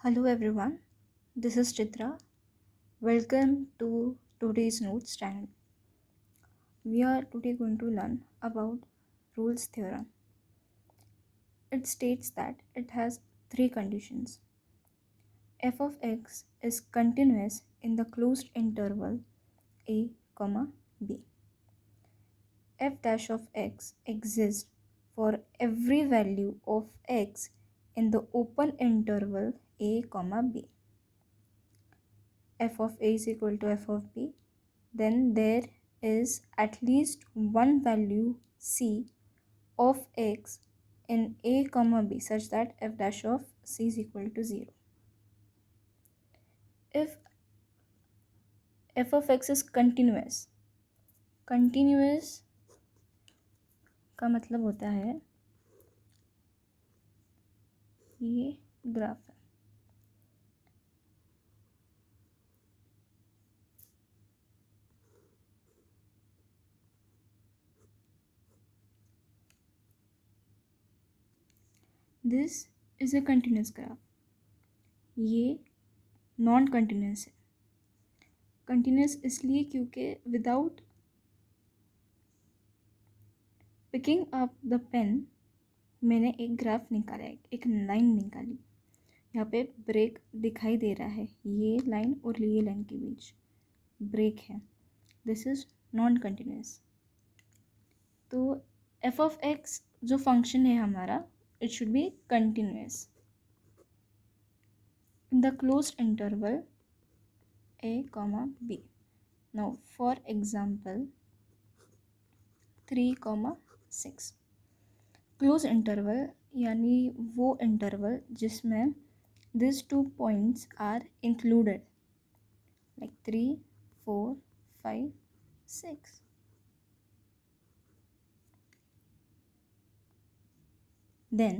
Hello everyone, this is Chitra. Welcome to today's notes channel. We are today going to learn about Rolle's theorem. It states that it has three conditions. F of x is continuous in the closed interval a, b. F dash of x exists for every value of x in the open interval a, b. F of a is equal to f of b, then there is at least one value c of x in a comma b such that f dash of c is equal to 0. If f of x is continuous का मतलब होता है ये graph है. This is a continuous graph. ये non continuous है. Continuous इसलिए क्योंकि without picking up the pen मैंने एक ग्राफ निकाला है, एक लाइन निकाली. यहाँ पे ब्रेक दिखाई दे रहा है, ये लाइन और ये लाइन के बीच ब्रेक है. This is non continuous. तो एफ ऑफ एक्स जो फंक्शन है हमारा, it should be continuous in the closed interval a, b. Now for example 3, 6. Close interval यानी वो इंटरवल जिसमें this two points are included, like 3, 4, 5, 6. Then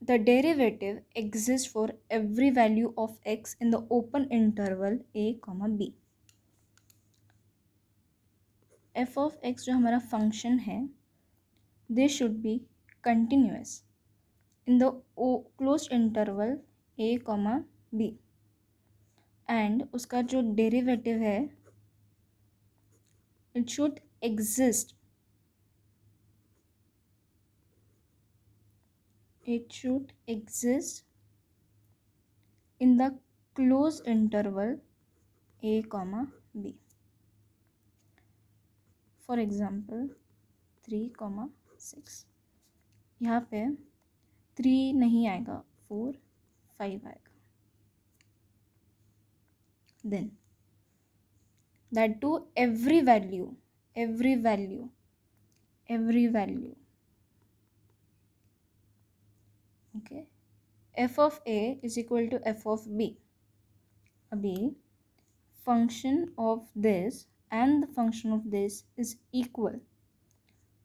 the derivative exists for every value of x in the open interval a, b. f of x जो हमारा function है, this should be continuous in the closed interval a, b. and उसका जो derivative है, it should exist in the closed interval a, b. For example 3, 6. यहाँ पे 3 नहीं आएगा, 4, 5 आएगा. Then that to every value okay, f of a is equal to f of b. अभी function of this and the function of this is equal,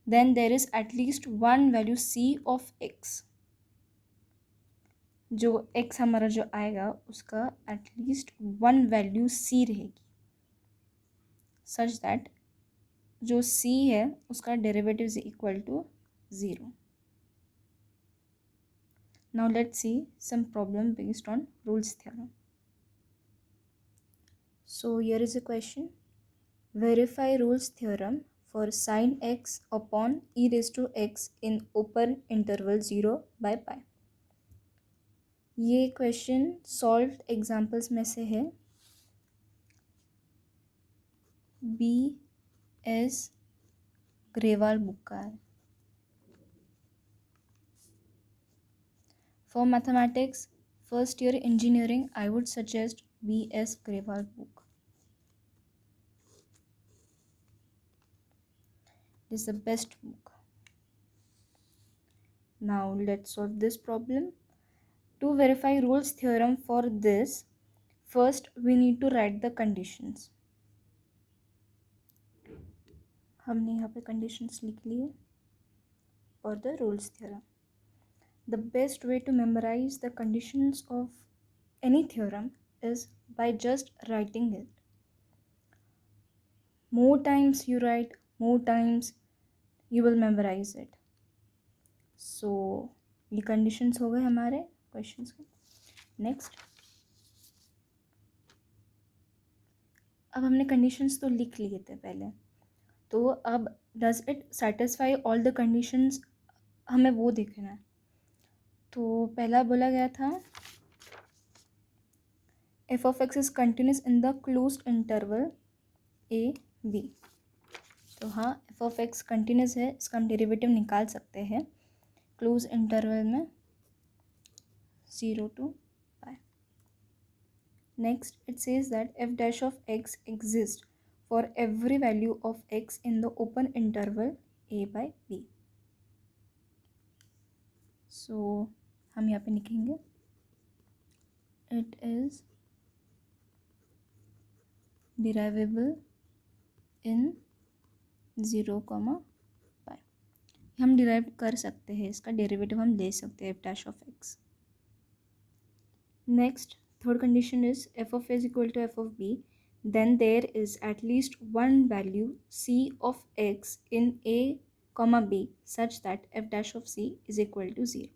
then there is at least one value c of x. जो x हमारा जो आएगा उसका at least one value c रहेगी, such that जो c है उसका derivative is equal to 0. Now let's see some problem based on Rolle's theorem. So here is a question. Verify Rolle's theorem for sin x upon e raised to x in open interval 0 by pi. ये question solved examples में से है. BS Grewal book का है. For mathematics first year engineering, I would suggest BS Grewal book. This is the best book. Now let's solve this problem. To verify Rolle's theorem for this, first we need to write the conditions. हमने यहाँ पे conditions लिख लिए for the Rolle's theorem. The best way to memorize the conditions of any theorem is by just writing it. More times you write, more times you will memorize it. So ये conditions हो गए हमारे questions के. Next, अब हमने conditions तो लिख लिए थे पहले, तो अब does it satisfy all the conditions, हमें वो देखना है। तो पहला बोला गया था f of x is continuous in the closed interval a b. तो हाँ, एफ ऑफ एक्स कंटिन्यूस है, इसका हम डेरिवेटिव निकाल सकते हैं क्लोज इंटरवल में 0 to पाई। Next, it says that F dash of X exist for every value of X in the open interval A by B. So हम यहाँ पे लिखेंगे इट इज डिराइवेबल इन 0, पाई। हम डिराइव कर सकते हैं, इसका डेरिवेटिव हम ले सकते हैं f dash of x. Next, third condition is f of a equal to F of b, then there is at least one value c of x in a comma b such that f dash of c is equal to 0.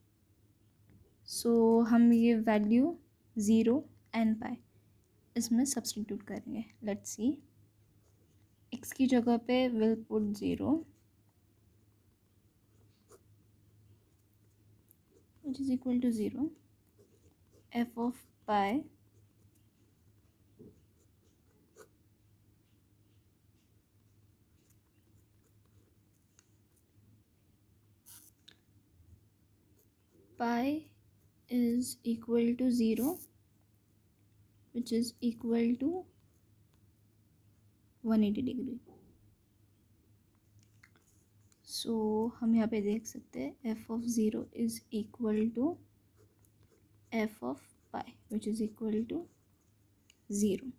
So हम ये value 0 and pi इसमें substitute करेंगे। Let's see, x की जगह पे will put 0 which is equal to 0, f of pi is equal to 0 which is equal to 180 degree. So हम यहाँ पे देख सकते हैं F of 0 is equal to F of pi which is equal to 0।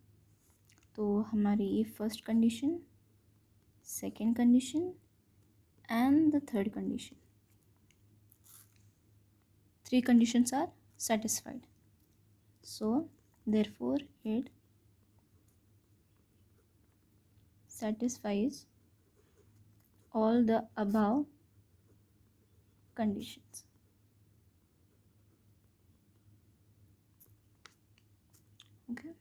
तो हमारी ये first condition, second condition and the third condition, 3 conditions are satisfied. So therefore it satisfies all the above conditions. Okay.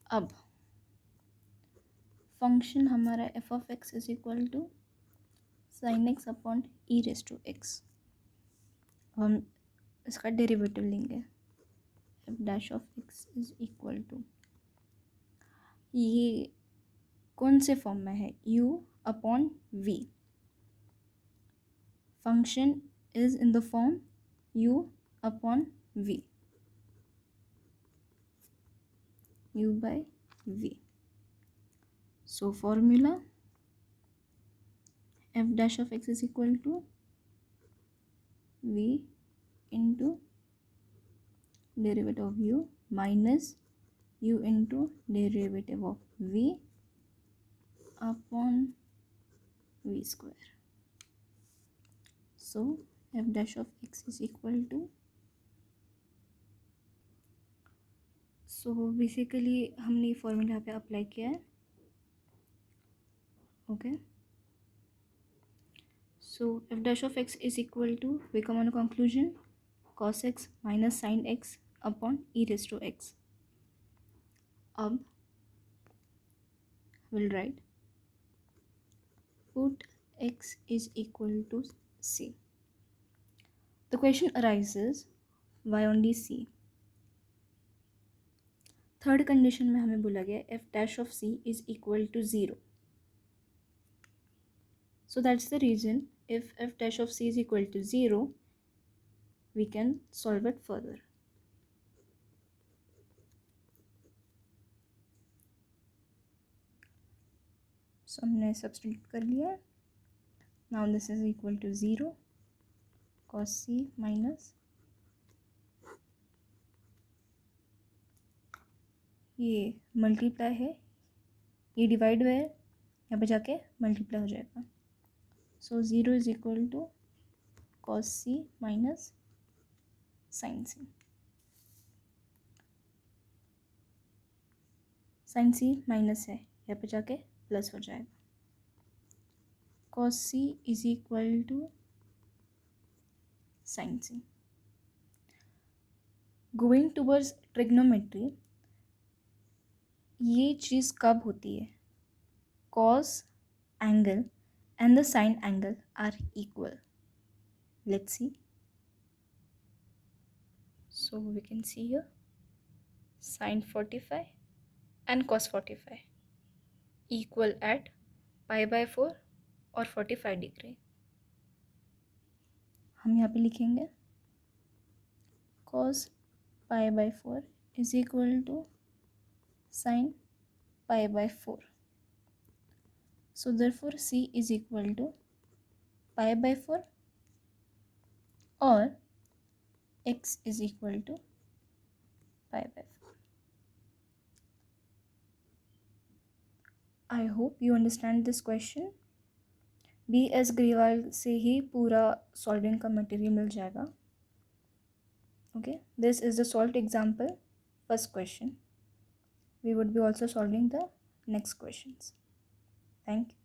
अब function हमारा f of x is equal to sine x upon e raise to x. हम इसका derivative लेंगे, f dash of x is equal to, ये कौन से form में है, u upon v। Function is in the form u upon v, u by v. So formula f dash of x is equal to v into derivative of u minus u into derivative of v upon v square. So f dash of x is equal to, so basically हमने formula यहाँ पे apply किया है। Okay, so f dash of x is equal to, we come on a conclusion, cos x minus sin x upon e raised to x. अब we'll write put x is equal to c. The question arises, why only c? Third condition में हमें बोला गया f dash of c is equal to 0. So that's the reason if f dash of c is equal to 0, we can solve it further. So हमने substitute कर लिया। Now this is equal to 0 cos c minus, ये multiply है, ये divide है, यहाँ पे जाके मल्टीप्लाई हो जाएगा। So 0 is equal to cos c minus sine c. Sine c minus है, यहाँ पे जाके प्लस हो जाएगा। cos c is equal to sine c. Going towards trigonometry, ये चीज़ कब होती है? Cos angle and the sine angle are equal. Let's see. So we can see here sine 45 and cos 45 equal at pi by 4 और 45 degree. हम यहाँ पे लिखेंगे cos pi by 4 is equal to sine pi by 4. So therefore C is equal to pi by 4 or x is equal to pi by 4. I hope you understand this question. BS Grewal से ही पूरा solving का material मिल जाएगा. Okay, this is the solved example, first question. We would be also solving the next questions. Thank you.